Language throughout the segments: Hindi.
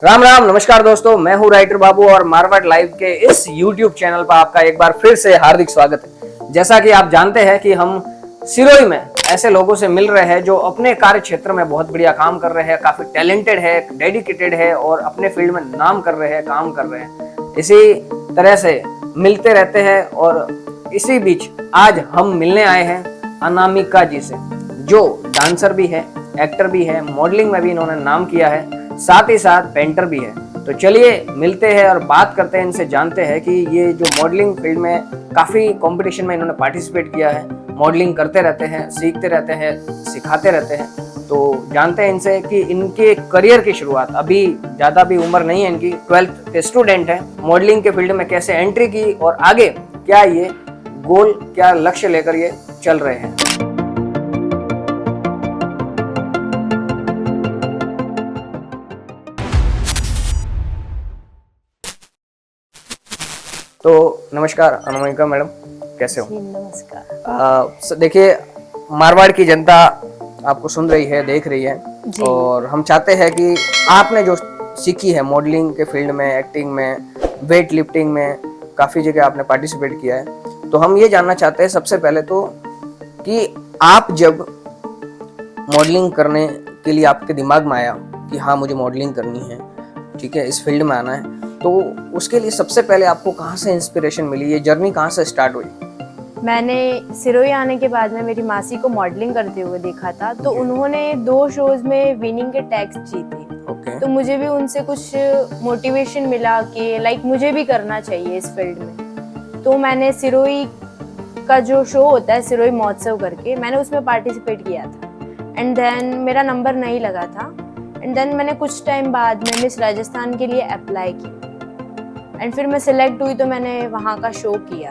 राम राम, नमस्कार दोस्तों। मैं हूं राइटर बाबू और मारवाड़ लाइव के इस YouTube चैनल पर आपका एक बार फिर से हार्दिक स्वागत है। जैसा कि आप जानते हैं कि हम सिरोही में ऐसे लोगों से मिल रहे हैं जो अपने कार्य क्षेत्र में बहुत बढ़िया काम कर रहे हैं, काफी टैलेंटेड है, डेडिकेटेड है और अपने फील्ड में नाम कर रहे हैं, काम कर रहे हैं। इसी तरह से मिलते रहते हैं और इसी बीच आज हम मिलने आए हैं अनामिका जी से, जो डांसर भी है, एक्टर भी है, मॉडलिंग में भी इन्होंने नाम किया है, साथ ही साथ पेंटर भी है। तो चलिए मिलते हैं और बात करते हैं, इनसे जानते हैं कि ये जो मॉडलिंग फील्ड में काफी कंपटीशन में इन्होंने पार्टिसिपेट किया है, मॉडलिंग करते रहते हैं, सीखते रहते हैं, सिखाते रहते हैं। तो जानते हैं इनसे कि इनके करियर की शुरुआत, अभी ज्यादा भी उम्र नहीं है इनकी, 12th के स्टूडेंट है, मॉडलिंग के फील्ड में कैसे एंट्री की और आगे क्या ये गोल, क्या लक्ष्य लेकर ये चल रहे हैं। तो नमस्कार अनामिका मैडम, कैसे हो? नमस्कार। देखिए, मारवाड़ की जनता आपको सुन रही है, देख रही है और हम चाहते हैं कि आपने जो सीखी है मॉडलिंग के फील्ड में, एक्टिंग में, वेट लिफ्टिंग में, काफ़ी जगह आपने पार्टिसिपेट किया है। तो हम ये जानना चाहते हैं सबसे पहले तो कि आप जब मॉडलिंग करने के लिए आपके दिमाग में आया कि हाँ मुझे मॉडलिंग करनी है, ठीक है, इस फील्ड में आना है, तो उसके लिए सबसे पहले आपको कहाँ से इंस्पिरेशन मिली, ये जर्नी कहाँ से स्टार्ट हुई? मैंने सिरोही आने के बाद में मेरी मासी को मॉडलिंग करते हुए देखा था, तो उन्होंने 2 शोज में विनिंग के टैग्स जीते। तो मुझे भी उनसे कुछ मोटिवेशन मिला कि लाइक मुझे भी करना चाहिए इस फील्ड में। तो मैंने सिरोही का जो शो होता है, सिरोही महोत्सव करके, मैंने उसमें पार्टिसिपेट किया था एंड देन मेरा नंबर नहीं लगा था एंड देन मैंने कुछ टाइम बाद में मिस राजस्थान के लिए अप्लाई किया एंड फिर मैं सिलेक्ट हुई तो मैंने वहाँ का शो किया।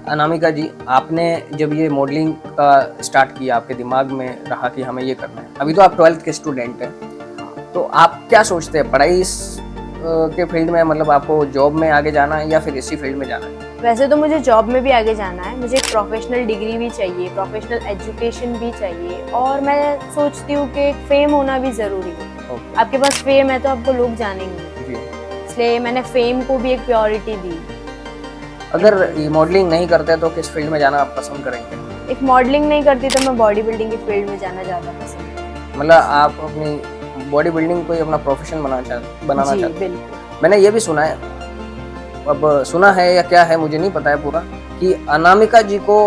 अनामिका जी, आपने जब ये मॉडलिंग का स्टार्ट किया, आपके दिमाग में रहा कि हमें ये करना है, अभी तो आप 12th के स्टूडेंट हैं, तो आप क्या सोचते हैं पढ़ाई के फील्ड में, मतलब आपको जॉब में आगे जाना है या फिर इसी फील्ड में जाना है? वैसे तो मुझे जॉब में भी आगे जाना है, मुझे एक प्रोफेशनल डिग्री भी चाहिए, प्रोफेशनल एजुकेशन भी चाहिए और मैं सोचती हूँ कि फेम होना भी ज़रूरी है। आपके पास फेम है तो आपको लोग जानेंगे, इसलिए मैंने फेम को भी एक प्रायोरिटी दी। अगर ये मॉडलिंग नहीं करते तो किस फील्ड में जाना आप पसंद करेंगे? एक मॉडलिंग नहीं करती तो मैं बॉडी बिल्डिंग की फील्ड में जाना ज़्यादा पसंद करती। मतलब आप अपनी बॉडी बिल्डिंग को ही अपना प्रोफेशन बनाना चाहते? बिल्कुल। मैंने ये भी सुना है, अब सुना है या क्या है मुझे नहीं पता है पूरा, कि अनामिका जी को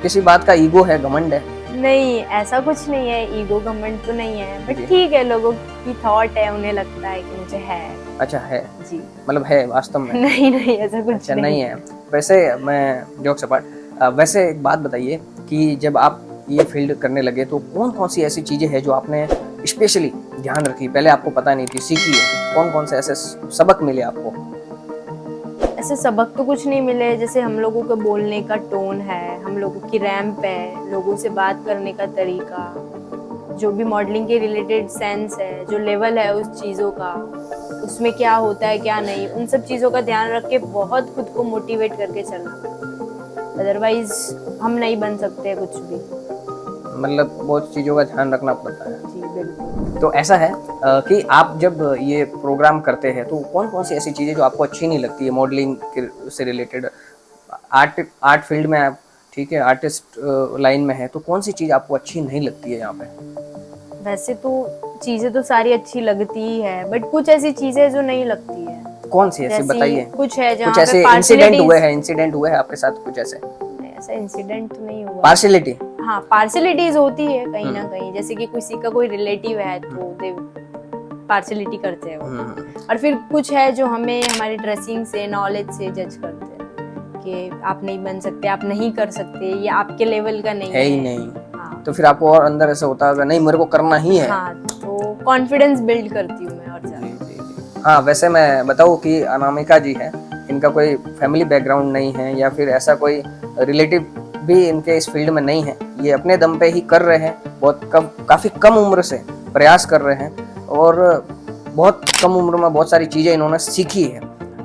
किसी बात का ईगो है, घमंड है। नहीं, ऐसा कुछ नहीं है, ईगो घमंड तो नहीं है, बट ठीक है, लोगों की थॉट है, उन्हें लगता है कि मुझे है। अच्छा है जी, मतलब है वास्तव में? नहीं ऐसा कुछ अच्छा नहीं है। वैसे मैं जोक सपाट, वैसे एक बात बताइए कि जब आप ये फील्ड करने लगे तो कौन कौन सी ऐसी चीजें हैं जो आपने स्पेशली ध्यान रखी, पहले आपको पता नहीं थी, सीखी है, कौन कौन से ऐसे सबक मिले आपको? ऐसे सबक तो कुछ नहीं मिले, जैसे हम लोगों का बोलने का टोन है, हम लोगों की रैंप है, लोगों से बात करने का तरीका, जो भी मॉडलिंग के रिलेटेड सेंस है, जो लेवल है उस चीज़ों का, उसमें क्या होता है क्या नहीं, उन सब चीज़ों का ध्यान रख के बहुत खुद को मोटिवेट करके चलना पड़ता, अदरवाइज हम नहीं बन सकते कुछ भी। मतलब बहुत चीज़ों का ध्यान रखना पड़ता है। जी बिल्कुल। तो ऐसा है कि आप जब ये प्रोग्राम करते हैं तो कौन कौन सी ऐसी चीज़ें जो आपको अच्छी नहीं लगती है मॉडलिंग से रिलेटेड? आर्ट फील्ड में आप, ठीक है, आर्टिस्ट लाइन में है, तो कौन सी चीज़ आपको अच्छी नहीं लगती है यहाँ पे? वैसे तो चीज़ें तो सारी अच्छी लगती ही है, बट कुछ ऐसी चीज़ें जो नहीं लगती है। कौन सी ऐसी बताइए? कुछ है जहाँ कुछ ऐसे इंसिडेंट हुए हैं आपके साथ कुछ ऐसे? ऐसा इंसिडेंट तो नहीं हुआ। पार्शियलिटी? हाँ, पार्शियलिटीज होती है कहीं ना कहीं, जैसे कि किसी का कोई रिलेटिव है तो दे पार्शियलिटी करते हैं वो। और फिर कुछ है जो हमें हमारी ड्रेसिंग से, नॉलेज से जज करते हैं कि आप नहीं बन सकते, आप नहीं कर सकते, ये आपके लेवल का नहीं है ही नहीं। हाँ। तो फिर आपको और अंदर ऐसा होता है नहीं मेरे को करना ही है। हाँ, तो कॉन्फिडेंस बिल्ड करती हूँ मैं और ज्यादा। हाँ, वैसे मैं बताऊँ कि अनामिका जी है, इनका कोई फैमिली बैकग्राउंड नहीं है या फिर ऐसा कोई रिलेटिव भी इनके इस फील्ड में नहीं है, ये अपने दम पे ही कर रहे हैं, काफ़ी कम उम्र से प्रयास कर रहे हैं और बहुत कम उम्र में बहुत सारी चीज़ें इन्होंने सीखी है।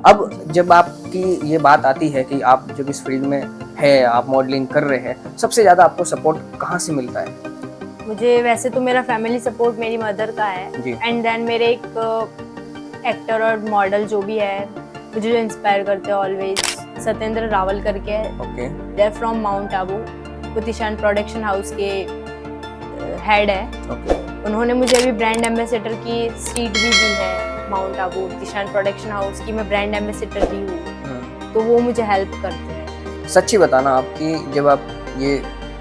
अब जब आपकी ये बात आती है कि आप जब इस फील्ड में है, आप मॉडलिंग कर रहे हैं, सबसे ज़्यादा आपको सपोर्ट कहाँ से मिलता है? मुझे वैसे तो मेरा फैमिली सपोर्ट मेरी मदर का है एंड देन मेरे एक एक्टर और मॉडल जो भी है, मुझे जो इंस्पायर करते हैं ऑलवेज, सत्येंद्र रावल करके है। Okay. They are from mount Abu, वो तिशान प्रोडक्शन हाउस के हेड है। ओके। उन्होंने मुझे अभी ब्रांड एम्बेसडर की सीट भी दी है माउंट आबू तिशान प्रोडक्शन हाउस की, मैं ब्रांड एम्बेसडर भी हूँ, तो वो मुझे हेल्प करते हैं। सच्ची बताना आपकी, जब आप ये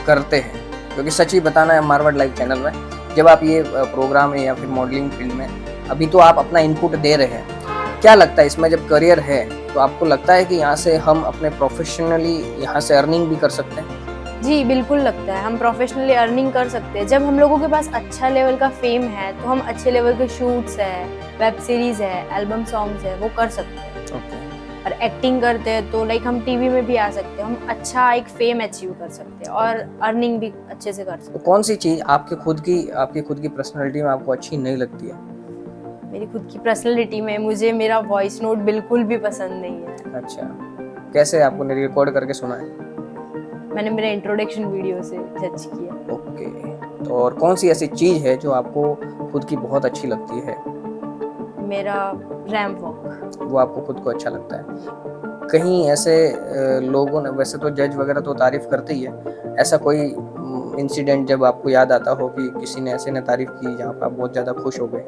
करते हैं, क्योंकि सच्ची बताना है मारवाड़ लाइव चैनल में, जब आप ये प्रोग्राम है या फिर मॉडलिंग फील्ड में अभी तो आप अपना इनपुट दे रहे हैं, क्या लगता है इसमें जब करियर है तो आपको लगता है कि यहाँ से हम अपने प्रोफेशनली यहाँ से अर्निंग भी कर सकते हैं? जी बिल्कुल लगता है, हम प्रोफेशनली अर्निंग कर सकते हैं। जब हम लोगों के पास अच्छा लेवल का फेम है तो हम अच्छे लेवल के शूट्स है, वेब सीरीज है, एल्बम सॉन्ग्स है, वो कर सकते हैं। और एक्टिंग करते हैं तो लाइक हम टीवी में भी आ सकते हैं, हम अच्छा एक फेम अचीव कर सकते हैं और अर्निंग भी अच्छे से कर सकते हैं। तो कौन सी चीज आपकी खुद की पर्सनालिटी में आपको अच्छी नहीं लगती है? मेरी खुद की पर्सनालिटी में मुझे मेरा वॉइस नोट बिल्कुल भी पसंद नहीं है। अच्छा, कैसे आपको ने रिकॉर्ड करके सुना है? मैंने मेरे इंट्रोडक्शन वीडियो से जज किया। ओके। तो और कौन सी ऐसी चीज है जो आपको खुद की बहुत अच्छी लगती है? मेरा रैंप वॉक। वो आपको खुद को अच्छा लगता है। कहीं ऐसे लोगों ने, वैसे तो जज वगैरह तो तारीफ करते ही है, ऐसा कोई इंसिडेंट जब आपको याद आता हो कि किसी ने ऐसे ने तारीफ की जहाँ पर आप बहुत ज़्यादा खुश हो गए?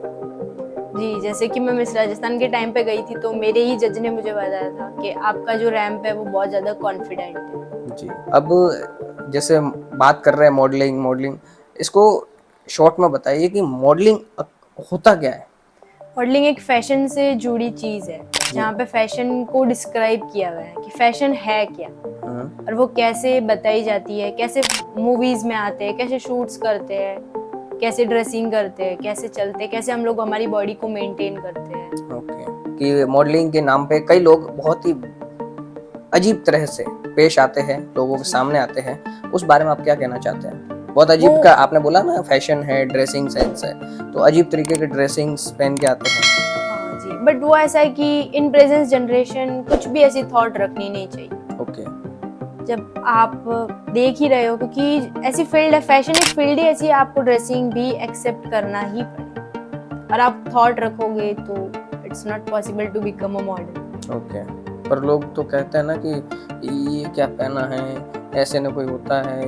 जी, जैसे कि मैं मिस राजस्थान के टाइम पे गई थी तो मेरे ही जज ने मुझे बताया था कि आपका जो रैंप है वो बहुत ज़्यादा कॉन्फिडेंट है। जी। अब जैसे बात कर रहे हैं मॉडलिंग, इसको शॉर्ट में बताइए कि मॉडलिंग होता क्या है? मॉडलिंग एक फैशन से जुड़ी चीज है जहाँ पे फैशन को डिस्क्राइब किया हुआ है कि फैशन है क्या और वो कैसे बताई जाती है, कैसे मूवीज में आते हैं, कैसे शूट्स करते हैं, कैसे ड्रेसिंग करते हैं, कैसे चलते हैं, कैसे हम लोग हमारी बॉडी को मेंटेन करते हैं। ओके। कि मॉडलिंग के नाम पे कई लोग बहुत ही अजीब तरह से पेश आते हैं, लोगों के सामने आते हैं, उस बारे में आप क्या कहना चाहते हैं? बहुत अजीब का आपने बोला ना, फैशन है, ड्रेसिंग सेंस है, तो अजीब तरीके के ड्रेसिंग्स पहन के आते हैं। हाँ जी, बट वो ऐसा है कि इन प्रेजेंट जनरेशन कुछ भी ऐसी थॉट रखनी नहीं चाहिए। ओके। जब आप देख ही रहे हो, क्योंकि ऐसी फील्ड है, फैशन एक फील्ड ही ऐसी है, आपको ड्रेसिंग भी एक्सेप्ट करना ही पड़ेगा। और आप थॉट रखोगे तो it's not possible to become a model. Okay. पर लोग तो कहते हैं ना कि ये क्या पहना है, ऐसे न कोई होता है,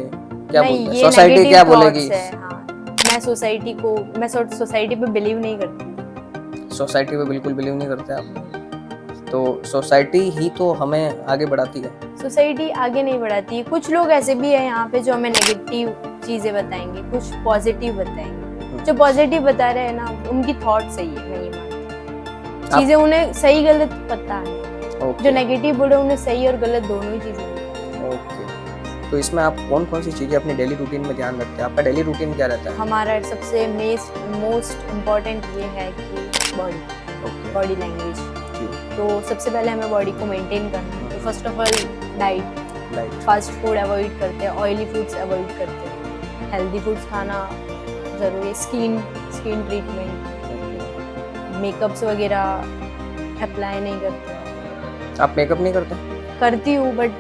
क्या बोलते हैं, सोसाइटी क्या बोलेगी? हाँ, मैं सोसाइटी पे बिलीव नहीं करती। सोसाइटी पे बिल्कुल बिलीव नहीं करते आप? तो सोसाइटी ही तो हमें आगे बढ़ाती है। सोसाइटी आगे नहीं बढ़ाती है। कुछ लोग ऐसे भी है यहाँ पे जो हमें नेगेटिव चीजें बताएंगे, कुछ पॉजिटिव बताएंगे। जो पॉजिटिव बता रहे हैं ना, उनकी थॉट सही है, मैं ये मानती हूँ। चीजें उन्हें सही गलत पता है। जो नेगेटिव बोले उन्हें सही और गलत दोनों ही चीजें। ओके। तो इसमें आप कौन कौन सी चीजें अपनी डेली रूटीन में ध्यान रखते हैं? आपका डेली रूटीन क्या रहता है? हमारा सबसे मोस्ट इम्पोर्टेंट ये है कि बॉडी लैंग्वेज। तो सबसे पहले हमें बॉडी को मेंटेन करना है। तो first of all diet, fast food avoid करते हैं, ऑयली फूड्स अवॉइड करते हैं, हेल्दी फूड्स खाना जरूरी है, स्किन ट्रीटमेंट, मेकअप्स वगैरह अप्लाई नहीं करते। आप मेकअप नहीं करते? करती हूँ बट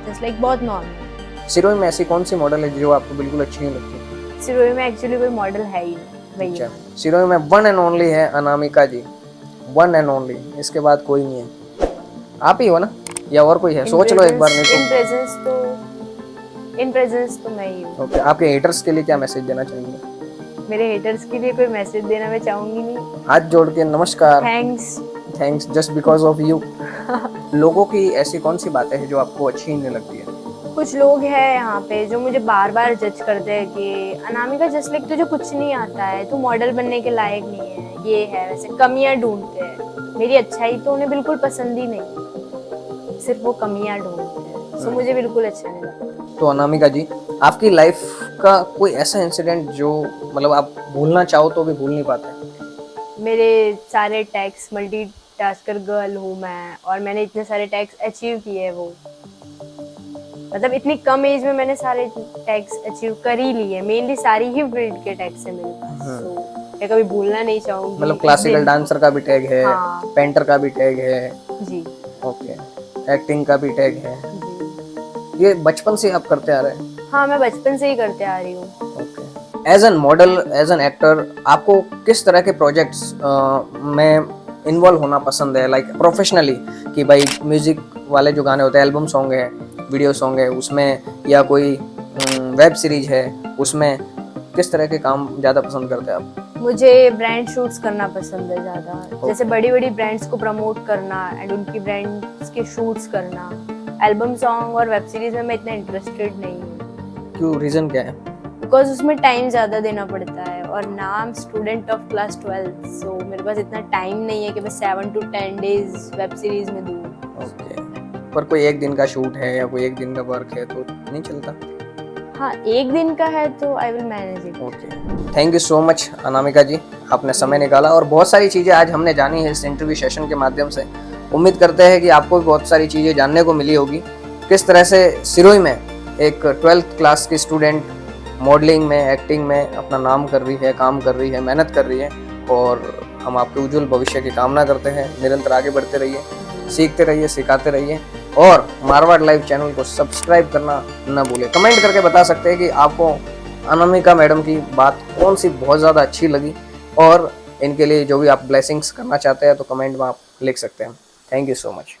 जस्ट लाइक बहुत नॉर्मल। सिरोही में ऐसी कौन सी मॉडल है जो आपको बिल्कुल अच्छी नहीं लगती? सिरोही में एक्चुअली कोई मॉडल है ही नहीं भैया। सिरोही में वन एंड ओनली है अनामिका जी, वन एंड ओनली, इसके बाद कोई नहीं है। आप ही हो ना या और कोई है? सोच लो एक बार। नहीं इन प्रेजेंस तो मैं ही हूँ। ओके। आपके हेटर्स के लिए क्या मैसेज देना चाहेंगे? मेरे हेटर्स के लिए कोई मैसेज देना मैं चाहूंगी नहीं। हाथ जोड़ के नमस्कार, thanks just because of you. लोगों की ऐसी कौन सी बातें हैं जो आपको अच्छी नहीं लगती है? कुछ लोग हैं यहाँ पे जो मुझे बार बार जज करते हैं कि अनामिका जस्ट लाइक तुझे कुछ नहीं आता है, तू मॉडल बनने के लायक नहीं है, ये है वैसे, कमियां ढूंढते हैं। मेरी अच्छाई तो उन्हें बिल्कुल पसंद ही नहीं, सिर्फ वो कमियां ढूंढते हैं। सो मुझे बिल्कुल अच्छा नहीं लगता। तो अनामिका जी, आपकी लाइफ का कोई ऐसा इंसिडेंट जो मतलब आप भूलना चाहो तो भी भूल नहीं पाते? मेरे सारे टैक्स, मल्टीटास्कर गर्ल हूँ मैं, और मैंने इतने सारे टैक्स अचीव किए हैं। वो मतलब इतनी कम एज में मैंने सारे टैक्स अचीव कर ही लिए, मेनली सारी ही फील्ड के टैक्स से मेरे पास। तो मैं कभी भूलना नहीं चाहूंगी। मतलब क्लासिकल डांसर का भी टैग है, हाँ। पेंटर का भी टैग है जी। ओके। एक्टिंग का भी टैग है जी। ये बचपन से आप करते आ रहे हैं? हाँ, मैं बचपन से ही करते आ रही हूँ। Okay. As an model, as an actor, आपको किस तरह के प्रोजेक्ट्स में इन्वॉल्व होना पसंद है, लाइक प्रोफेशनली, कि भाई म्यूजिक वाले जो गाने होते हैं, एल्बम सॉन्ग है, वीडियो सॉन्ग है उसमें, या कोई वेब सीरीज है उसमें, किस तरह के काम ज़्यादा पसंद करते हैं आप? मुझे ब्रांड शूट्स करना पसंद है ज़्यादा, जैसे बड़ी बड़ी ब्रांड्स को प्रमोट करना एंड उनकी ब्रांड्स के शूट्स करना। एल्बम सॉन्ग और वेब सीरीज में मैं इतना इंटरेस्टेड नहीं हूँ। क्यों, रीज़न क्या है? बिकॉज उसमें टाइम ज़्यादा देना पड़ता है और ना I am student of class 12, सो मेरे पास इतना टाइम नहीं है कि मैं 7 to 10 डेज वेब सीरीज में दूँ। ओके, पर कोई एक दिन का शूट है या कोई एक दिन का वर्क है तो नहीं चलता? हाँ, एक दिन का है तो I will manage it. Okay, thank you so much Anamika ji, आपने समय निकाला और बहुत सारी चीज़ें आज हमने जानी है इस इंटरव्यू सेशन के माध्यम से। उम्मीद करते हैं कि आपको भी बहुत सारी चीज़ें जानने को मिली होगी, किस तरह से सिरोही में एक 12th क्लास की स्टूडेंट मॉडलिंग में, एक्टिंग में अपना नाम कर रही है, काम कर रही है, मेहनत कर रही है, और हम आपके उज्जवल भविष्य की कामना करते हैं। निरंतर आगे बढ़ते रहिए, सीखते रहिए, सिखाते रहिए, और मारवाड़ लाइव चैनल को सब्सक्राइब करना न भूलें। कमेंट करके बता सकते हैं कि आपको अनामिका मैडम की बात कौन सी बहुत ज़्यादा अच्छी लगी, और इनके लिए जो भी आप ब्लेसिंग्स करना चाहते हैं तो कमेंट में आप लिख सकते हैं। Thank you so much.